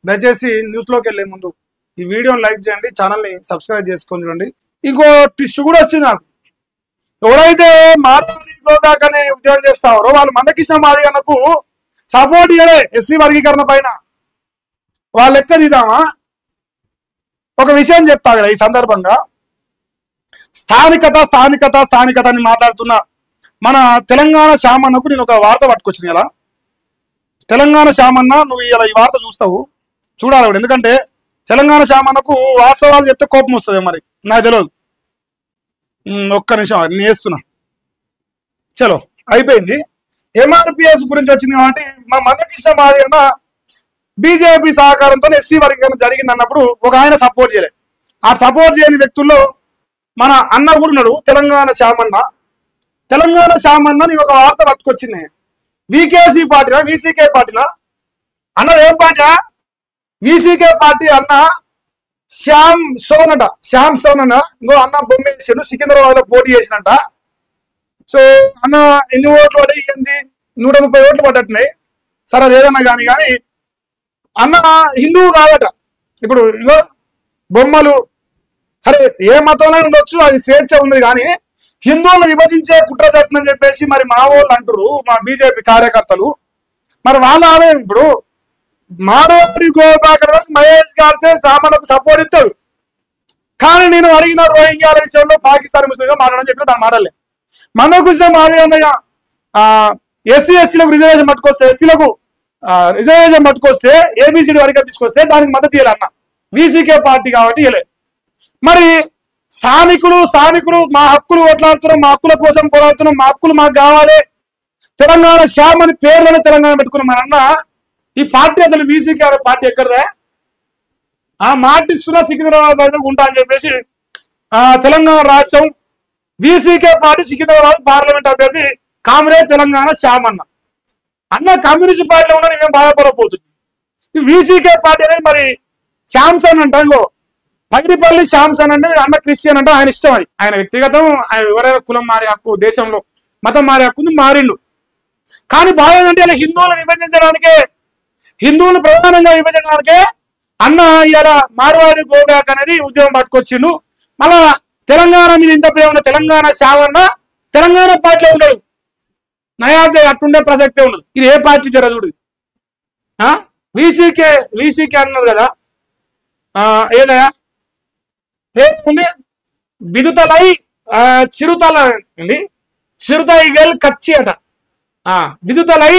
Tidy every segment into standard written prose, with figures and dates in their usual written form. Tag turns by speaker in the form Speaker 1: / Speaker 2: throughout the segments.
Speaker 1: దయచేసి న్యూస్లోకి వెళ్ళే ముందు ఈ వీడియోని లైక్ చేయండి, ఛానల్ని సబ్స్క్రైబ్ చేసుకొని చూడండి. ఇంకో టిస్ట్ కూడా వచ్చింది నాకు. ఎవరైతే మార్వాడి గోబ్యాక్ అనే ఉద్యోగం చేస్తారో వాళ్ళు మందకృష్ణ మాదిగన్నకు సపోర్ట్ చేయలే. ఎస్సీ వర్గీకరణ పైన వాళ్ళు లెక్క తీద్దామా? ఒక విషయం చెప్తా కదా ఈ సందర్భంగా. స్థానికత అని మాట్లాడుతున్న మన తెలంగాణ శామన్నకు నేను ఒక వార్త పట్టుకొచ్చింది. ఇలా తెలంగాణ శామన్న, నువ్వు ఇలా ఈ వార్త చూడాలి. ఎందుకంటే తెలంగాణ శామన్నకు వాస్తవాలు చెప్తే కోపం వస్తుంది. మరి నాకు తెలియదు. ఒక్క నిమిషం నేను చేస్తున్నా. చలో అయిపోయింది. ఎంఆర్పిఎస్ గురించి వచ్చింది కాబట్టి మా మందకృష్ణ మాదిగన్న బీజేపీ సహకారంతో ఎస్సీ వర్గీకరణ జరిగింది అన్నప్పుడు ఒక ఆయన సపోర్ట్ చేయలేదు. ఆ సపోర్ట్ చేయని వ్యక్తుల్లో మన అన్న కూడా ఉన్నాడు, తెలంగాణ శామన్న. నేను ఒక వార్త పట్టుకొచ్చింది. వికేసీ పార్టీనా వీసీకే పార్టీనా అన్నది? ఏం పార్టీ? వీసీకే పార్టీ అన్న శ్యామ్ సోన్ ఇంకో అన్న బొమ్మేసాడు, సికింద్రాబాద్ లో పోటీ చేసినట్ట. సో అన్న ఎన్ని ఓట్లు పడి 130 ఓట్లు పడ్డట్టున్నాయి. సరే లేదన్నా కానీ అన్న హిందువు కాదట. ఇప్పుడు ఇగో బొమ్మలు, సరే ఏ మతంలో ఉండొచ్చు, అది స్వేచ్ఛ ఉంది. కానీ హిందువులను విభజించే కుట్ర జరుగుతుందని చెప్పేసి మరి మా వాళ్ళు అంటారు, మా బీజేపీ కార్యకర్తలు. మరి వాళ్ళ ఆమె ఇప్పుడు మార్వాడి గోబ్యాక్ మహేష్ గారిసే సామాన్లకు సపోర్ట్ ఇస్తాడు. కానీ నేను అడిగిన రోహింగ్యాల విషయంలో పాకిస్తాన్ ముస్లింగా మాట్లాడని చెప్పిన దాన్ని మాట్లాడలే. మందకృష్ణ మాదిగన్నయ్య ఎస్సీ ఎస్టీలకు రిజర్వేషన్ పట్టుకొస్తే ఏబిసిడి వరకు తీసుకొస్తే దానికి మద్దతు ఇవ్వాలన్న వీసీకే పార్టీ కాబట్టి ఇవ్వలేదు. మరి స్థానికులు మా హక్కులు కొట్లాడుతున్నాం, మా హక్కుల కోసం పోరాడుతున్నాం, మా హక్కులు మాకు కావాలి, తెలంగాణ శ్యామ్ అని పేర్లోనే తెలంగాణ పెట్టుకున్నాం మన అన్న. ఈ పార్టీ అసలు వీసీకే పార్టీ ఎక్కడదా? ఆ మాట ఇస్తున్నా సికింద్రాబాద్ ఉంటా అని చెప్పేసి తెలంగాణ రాష్ట్రం వీసీకే పార్టీ సికింద్రాబాద్ పార్లమెంట్ అభ్యర్థి కామ్రేడ్ తెలంగాణ శ్యామ్ అన్న కమ్యూనిస్ట్ పార్టీలో ఉన్నా మేము బాధపడకపోతుంది. ఈ వీసీకే పార్టీ అనేది మరి శ్యామ్సన్ అంట, ఇంకో పగిడిపల్లి శ్యామ్సన్ అంటే అన్న క్రిస్టియన్ అంటే ఆయన ఇష్టం. అది ఆయన వ్యక్తిగతం. ఆయన ఎవరైనా కులం మారే హక్కు, దేశంలో మతం మారే హక్కు మారిండు. కానీ బాధ ఏంటంటే ఇలా హిందువులు ప్రధానంగా విభజించడానికే అన్న ఇలా మార్వాడి గోబ్యాక్ అనేది ఉద్యమం పట్టుకొచ్చిండు. మళ్ళా తెలంగాణ మీద ఇంత ప్రేమ ఉన్న తెలంగాణ శామన్న తెలంగాణ పార్టీలో ఉండడు. నయాదే అట్టుండే ప్రసక్తే ఉండదు. ఇది ఏ పార్టీ జరగదు. వీసీకే అన్నారు కదా, ఏదయా పేరుంది విదుతలై చిరుతాయి గల్ కచ్చి అట. విదుతలై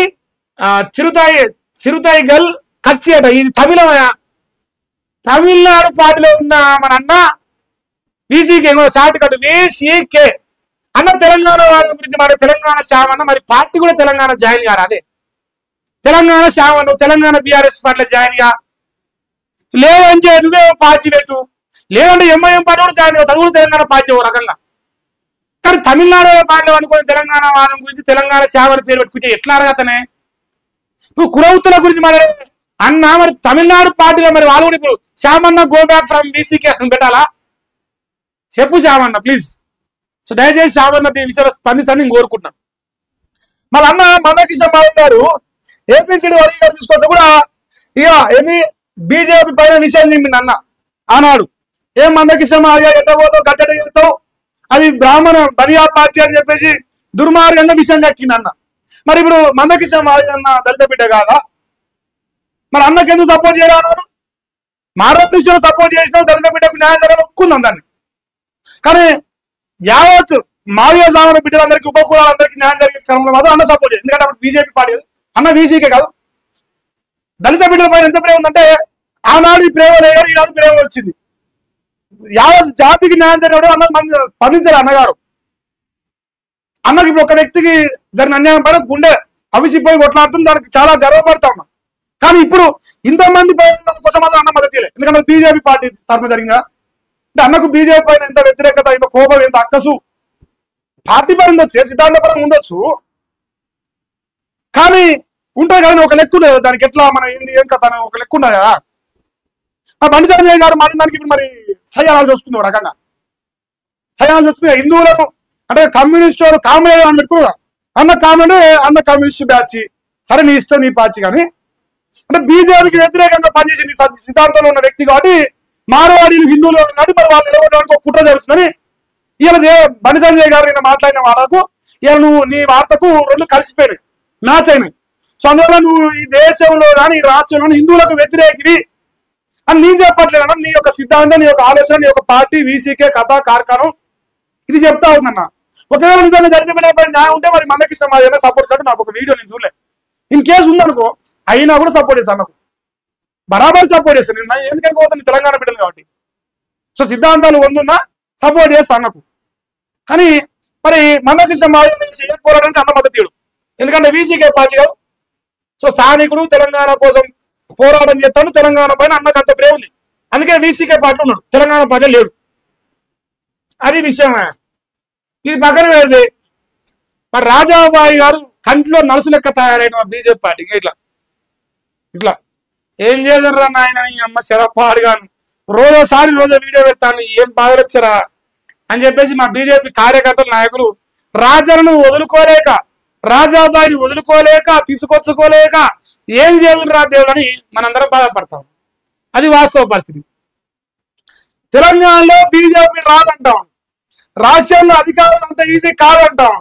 Speaker 1: చిరుతాయి గల్ కచ్చి అట. ఇది తమిళనాడు పార్టీలో ఉన్న మన అన్న వీసీకే షార్ట్ కట్ వీసీకే అన్న తెలంగాణ వాళ్ళ గురించి మరి తెలంగాణ శామన్న మరి పార్టీ కూడా తెలంగాణ జాయిన్ గారు. అదే తెలంగాణ శామన్న తెలంగాణ బీఆర్ఎస్ పార్టీలో జాయిన్ గా, లేదంటే నువ్వే పార్టీ పెట్టు, లేదంటే ఎంఐఎం పార్టీ కూడా జాయిన్ అవుతుంది, అది కూడా తెలంగాణ పార్టీ ఓ రకంగా. కానీ తమిళనాడు పార్టీలో అనుకుని తెలంగాణ వాదం గురించి తెలంగాణ శామన్న పేరు పెట్టుకుంటే ఎట్లా అడగతనే? ఇప్పుడు కులవృత్తుల గురించి మరి అన్న మరి తమిళనాడు పార్టీలో మరి వాళ్ళు కూడా ఇప్పుడు శామన్న గోబ్యాక్ ఫ్రమ్ వీసీకే పెట్టాలా? చెప్పు శామన్న ప్లీజ్. సో దయచేసి శామన్న ఈ విషయంలో స్పందిస్తాను నేను కోరుకుంటున్నాను. మళ్ళీ అన్న మందకృష్ణ మాదిగ గారు ఏపీసీడీ వర్గీకరణ తీసుకొస్తే కూడా ఇక ఏమి బీజేపీ పైన విషయం చెప్పింది అన్న ఆనాడు. ఏం మందకృష్ణ మాదిగ ఎట్టబోతావు, గట్టెట చెప్తావు, అది బ్రాహ్మణ బనియా పార్టీ అని చెప్పేసి దుర్మార్గంగా విషయం కక్కింది అన్న. మరి ఇప్పుడు మందకృష్ణ మాదిగ అన్న దళిత బిడ్డ కాదా? మరి అన్నకి ఎందుకు సపోర్ట్ చేయాలి అన్నాడు? మార్వాడి విషయంలో సపోర్ట్ చేసినావు, దళిత బిడ్డకు న్యాయం జరగాలని ఒప్పుకుందాం దాన్ని. కానీ యావత్ మాదిగ సామాన్య బిడ్డలందరికీ, ఉపకులాలందరికీ న్యాయం జరిగే క్రమంలో మాత్రం అన్న సపోర్ట్ చేయాలి. ఎందుకంటే అప్పుడు బీజేపీ పార్టీ అన్న వీసీకే కాదు. దళిత బిడ్డల పైన ఎంత ప్రేమ ఉందంటే ఆనాడు ఈ ప్రేమ లేదు, ఈనాడు ప్రేమ వచ్చింది. యావత్ జాతికి న్యాయం జరిగినప్పుడు అన్న స్పందించారు అన్నగారు. అన్నకి ఇప్పుడు ఒక వ్యక్తికి జరిగిన అన్యాయం పైన గుండె అవిసిపోయి కొట్లాడుతుంది, దానికి చాలా గర్వపడతా ఉన్నాం. కానీ ఇప్పుడు ఇంతమంది కోసం మాత్రం అన్న మద్దతు చేయలేదు. ఎందుకంటే బీజేపీ పార్టీ తరఫున జరిగిందా అంటే అన్నకు బీజేపీ పైన ఎంత వ్యతిరేకత, ఎంత కోపం, ఎంత అక్కసు పార్టీ పైన ఉండొచ్చు, సిద్ధాంతపరంగా ఉండొచ్చు. కానీ ఉంటుంది కదా ఒక లెక్క ఉండదు దానికి. ఎట్లా మన ఏంది ఏం కథ ఒక లెక్క ఉండదు కదా. ఆ బండి సంజయ్ గారు మాట్లాడిన దానికి ఇప్పుడు మరి సయ్యాలు చూస్తుంది ఒక రకంగా. సయ్యాలు చూస్తుంది హిందువులను అంటే కమ్యూనిస్ట్ వాళ్ళు కామ్రేడ్ అని పెట్టుకున్నా. అన్న కామ్రేడ్, అన్న కమ్యూనిస్ట్ బ్యాచ్, సరే నీ ఇష్టం నీ పార్టీ. కానీ అంటే బీజేపీకి వ్యతిరేకంగా పనిచేసింది సిద్ధాంతంలో ఉన్న వ్యక్తి కాబట్టి మార్వాడీలు హిందువులు కాబట్టి మరి వాళ్ళు నిలబడడానికి ఒక కుట్ర జరుగుతుందని ఇలా బండి సంజయ్ గారు నిన్న మాట్లాడిన వాళ్లకు ఇలా నువ్వు నీ వార్తకు రెండు కలిసిపోయినాయి, మ్యాచ్ అయినాయి. సో అందువల్ల నువ్వు ఈ దేశంలో కానీ ఈ రాష్ట్రంలో హిందువులకు వ్యతిరేకివి అని నేను చెప్పట్లేదన్నా. నీ యొక్క సిద్ధాంతం, నీ యొక్క ఆలోచన, నీ యొక్క పార్టీ, వీసీకే కథ కార్ఖానం ఇది చెప్తా ఉందన్న. ఒకవేళ నిజంగా జరిగిపోయిన న్యాయం ఉంటే మరి మందకృష్ణ మాదిరి సపోర్ట్ చేస్తాడు. నాకు ఒక వీడియో నేను చూడలే, ఇన్ కేసు ఉందనుకో అయినా కూడా సపోర్ట్ చేస్తాను, నాకు బరాబర్ సపోర్ట్ చేస్తాను. నేను ఎందుకంటే పోతాను తెలంగాణ బిడ్డలు కాబట్టి. సో సిద్ధాంతాలు వందున్నా సపోర్ట్ చేస్తాను నాకు. కానీ మరి మందకృష్ణ మాదిరి పోరాటానికి అన్న మద్దతు, ఎందుకంటే వీసీకే పార్టీ కాదు. సో స్థానికుడు తెలంగాణ కోసం పోరాటం చేస్తాడు, తెలంగాణ పైన అన్నకు అంత ప్రేమ ఉంది, అందుకే వీసీకే పార్టీ ఉన్నాడు, తెలంగాణ పార్టీ లేడు. అది విషయమే. ఇది పక్కన పెడితే మరి రాజాబాయి గారు కంటిలో నలుసు లెక్క తయారైన బీజేపీ పార్టీకి ఇట్లా ఇట్లా ఏం చేశారా నాయన అమ్మ శరపాడుగాను, రోజోసారి వీడియో పెడతాను, ఏం బాగా వచ్చారా అని చెప్పేసి మా బీజేపీ కార్యకర్తలు నాయకులు రాజాను వదులుకోలేక, రాజాబాయిని వదులుకోలేక, తీసుకొచ్చుకోలేక ఏం చేయాలరా దేవుడు అని మనందరం బాధపడతాం. అది వాస్తవ పరిస్థితి. తెలంగాణలో బీజేపీ రాదంటాం, రాష్ట్రంలో అధికారం అంత ఈజీ కాదంటాం.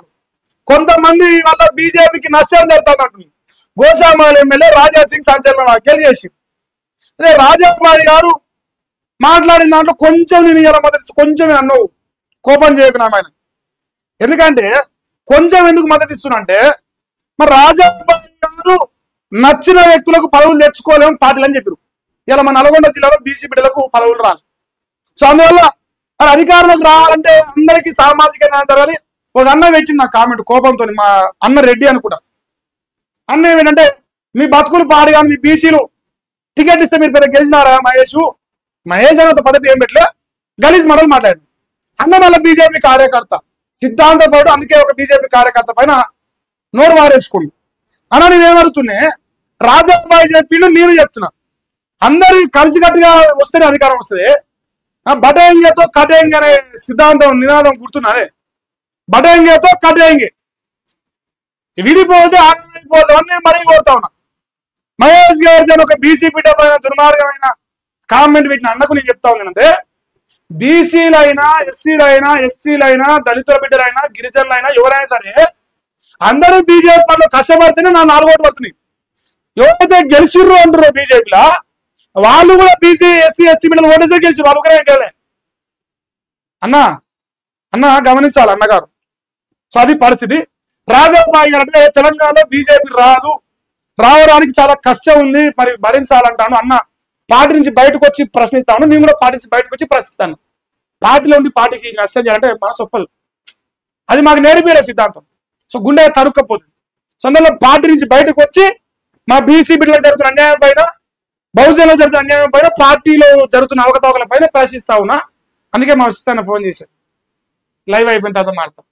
Speaker 1: కొంతమంది వల్ల బీజేపీకి నష్టం జరుగుతుంది. గోషామాల ఎమ్మెల్యే రాజా సింగ్ సంచలన వ్యాఖ్యలు చేసి, అదే రాజాబాయి గారు మాట్లాడిన దాంట్లో కొంచెం నేను ఇలా మద్దతు కొంచెం అన్నావు, కోపం చేయకున్నామైన. ఎందుకంటే కొంచెం ఎందుకు మద్దతు ఇస్తున్నంటే మరి రాజాబాయి గారు నచ్చిన వ్యక్తులకు పదవులు తెచ్చుకోలేము పార్టీలు అని చెప్పారు. ఇలా మన నల్గొండ జిల్లాలో బీసీ బిడ్డలకు పదవులు రాలి. సో అందువల్ల మరి అధికారంలోకి రావాలంటే అందరికీ సామాజిక న్యాయం జరగాలి. ఒక అన్న పెట్టింది నా కామెంట్ కోపంతో, మా అన్న రెడ్డి అనుకుంటా. అన్న ఏమిటంటే మీ బతుకులు పాడు కానీ మీ బీసీలు టికెట్ ఇస్తే మీరు పెద్ద గెలిచినారా మహేష్ అనే పద్ధతి ఏం పెట్టలే, గలీజ్ మడలు మాట్లాడు. అన్న మళ్ళీ బీజేపీ కార్యకర్త సిద్ధాంత పాటు, అందుకే ఒక బీజేపీ కార్యకర్త పైన నోరు వారేసుకోండి అన్న. నేనేమడుతున్నా రాజాబాయి చెప్పిండు, నేను చెప్తున్నా, అందరి కలిసికట్టుగా వస్తేనే అధికారం వస్తుంది. బటేంగేతో కటేంగి అనే సిద్ధాంతం నినాదం గుర్తున్నదే, బటేంగేతో కటేంగి విడిపోతే ఆగిపోతామని నేను మరీ కోరుతా ఉన్నా. మహేష్ గారి ఒక బీసీ బిడ్డ పైన దుర్మార్గమైన కామెంట్ పెట్టిన అన్నకు నేను చెప్తా ఉన్నానంటే, బీసీలైనా, ఎస్సీలైనా, ఎస్టీలైనా, దళితుల బిడ్డలైనా, గిరిజనులైనా ఎవరైనా సరే అందరూ బీజేపీ వాళ్ళు కష్టపడితేనే నా 4 ఓట్లు పడుతున్నాయి. ఎవరైతే గెలిచిర్రు అంటారో బీజేపీలో వాళ్ళు కూడా బీసీ, ఎస్సీ, ఎస్టీ బిడ్డలు ఓటేసే గెలిచి వాళ్ళు ఒకరే గెలే అన్న గమనించాలి అన్నగారు. సో అది పరిస్థితి. రాజాబాయి గారు అంటే తెలంగాణలో బీజేపీ రావడానికి చాలా కష్టం ఉంది, మరి భరించాలంటాను. అన్న పార్టీ నుంచి బయటకు వచ్చి ప్రశ్నిస్తాను, నేను కూడా పార్టీ నుంచి బయటకు వచ్చి ప్రశ్నిస్తాను. పార్టీలో ఉండి పార్టీకి నష్టం చేయాలంటే మనసు ఒప్పదు, అది మాకు నేర్పిరే సిద్ధాంతం. సో గుండె తరుక్కపోతుంది. సో అందులో పార్టీ నుంచి బయటకు వచ్చి మా బీసీ బిడ్డలకు జరుగుతున్న అన్యాయం పైన, బహుజనులకు జరుగుతున్న అన్యాయం పైన, పార్టీలో జరుగుతున్న అవకతవకల పైన ప్రశ్నిస్తా ఉన్నా. అందుకే మా సిద్ధాన్ని ఫోన్ చేశాను, లైవ్ అయిపోయిన తర్వాత మాట్లాడతాం.